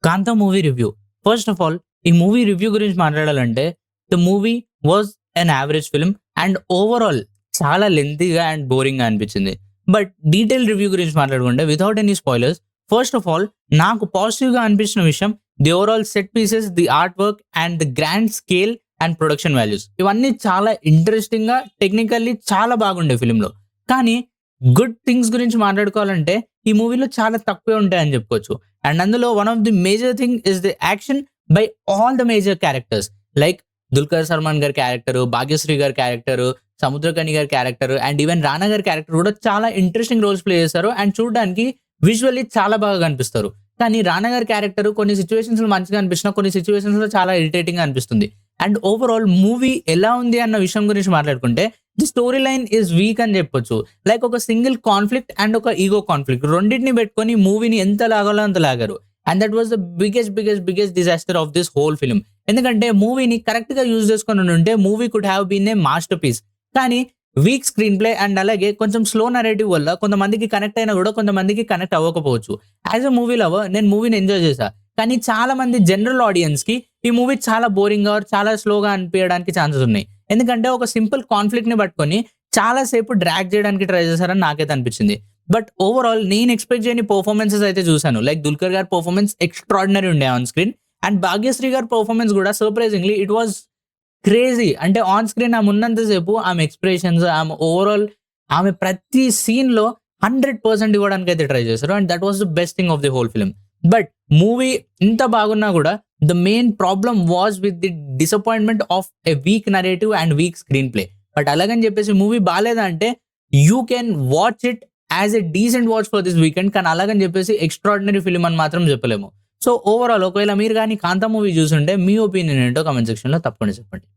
'Kanta' movie review. First of all ఈ movie review గురించి మాట్లాడాలంటే, the movie was an average film and overall చాలా లెంతీగా and బోరింగ్‌గా అనిపించింది. బట్ డీటెయిల్ రివ్యూ గురించి మాట్లాడుకుంటే without any spoilers, first of all నాకు పాజిటివ్‌గా అనిపించిన విషయం the overall set pieces, the art work and the grand scale and production values. ఇవన్నీ చాలా ఇంట్రెస్టింగ్‌గా, టెక్నికల్లీ చాలా బాగుండే ఫిల్మ్‌లో. కానీ గుడ్ థింగ్స్ గురించి మాట్లాడుకోవాలంటే ఈ మూవీలో చాలా తక్కువే ఉంటాయని చెప్పుకోవచ్చు. అండ్ అందులో one of the major thing is the action by all the major characters. Like 'Dulquer Salman' గారి క్యారెక్టరు, 'భాగ్యశ్రీ' గారి క్యారెక్టరు, 'సముద్రఖని' గారి క్యారెక్టర్ అండ్ ఈవెన్ 'రానా' గారి క్యారెక్టర్ కూడా చాలా ఇంట్రెస్టింగ్ రోల్స్ ప్లే చేశారు. అండ్ చూడడానికి విజువల్లీ చాలా బాగా కనిపిస్తారు. కానీ 'రానా' గారి క్యారెక్టర్ కొన్ని సిట్యుయేషన్స్‌లో మంచిగా అనిపించినా, కొన్ని సిట్యుయేషన్స్‌లో చాలా ఇరిటేటింగ్‌గా అనిపిస్తుంది. అండ్ ఓవరాల్ మూవీ ఎలా ఉంది అన్న విషయం గురించి మాట్లాడుకుంటే the story line is weak అని చెప్పొచ్చు. లైక్ ఒక సింగిల్ కాన్‌ఫ్లిక్ట్ అండ్ ఒక ఈగో కాన్‌ఫ్లిక్ట్ రెండిటిని పెట్టుకొని మూవీని ఎంత లాగాలో అంత లాగారు. And that was the biggest disaster of this whole film. ఎందుకంటే మూవీని కరెక్ట్‌గా యూజ్ చేసుకొని ఉండుంటే movie could have been a masterpiece. కానీ వీక్ స్క్రీన్ ప్లే అండ్ అలాగే కొంచెం స్లో నరేటివ్ వల్ల కొంతమందికి కనెక్ట్ అయినా కూడా కొంతమందికి కనెక్ట్ అవ్వకపోవచ్చు. యాస్ ఎ మూవీ లవర్ నేను మూవీని ఎంజాయ్ చేశా. కానీ చాలా మంది జనరల్ ఆడియన్స్‌కి ఈ మూవీ చాలా బోరింగ్‌గా ఆర్ చాలా స్లోగా అనిపియడానికి ఛాన్సెస్ ఉన్నాయి. ఎందుకంటే ఒక సింపుల్ కాన్‌ఫ్లిక్ట్‌ని పట్టుకొని చాలా సేపు డ్రాగ్ చేయడానికి ట్రై చేశారని నాకైతే అనిపించింది. బట్ ఓవరాల్ నేను ఎక్స్‌పెక్ట్ చేయని పెర్ఫార్మన్సెస్ అయితే చూసాను. లైక్ 'దుల్కర్' గారి పెర్ఫార్మన్స్ ఎక్స్‌ట్రార్డినరీ ఉండే ఆన్ స్క్రీన్. అండ్ 'భాగ్యశ్రీ' గారి పెర్ఫార్మన్స్ కూడా సర్ప్రైజింగ్‌లీ ఇట్ వాస్ క్రేజీ. అంటే ఆన్ స్క్రీన్ ఆమె ఉన్నంత సేపు ఆమె ఎక్స్‌ప్రెషన్స్, ఆమె ఓవరాల్ ఆమె ప్రతి సీన్‌లో 100% ఇవ్వడానికైతే ట్రై చేశారు. And that was the best thing of the whole film. But movie ఇంత బాగున్నా కూడా the main problem was with the disappointment of a weak narrative and weak screenplay. But అలాగని చెప్పేసి మూవీ బాలేదా అంటే you can watch it as a decent watch for this weekend. కానీ అలాగని చెప్పేసి ఎక్స్‌ట్రార్డినరీ ఫిల్మ్ అని మాత్రం చెప్పలేము. సో ఓవరాల్ ఒకవేళ మీరు గాని 'కాంతా' మూవీ చూసుంటే మీ ఒపీనియన్ ఏంటో కామెంట్ సెక్షన్‌లో తప్పకుండా చెప్పండి.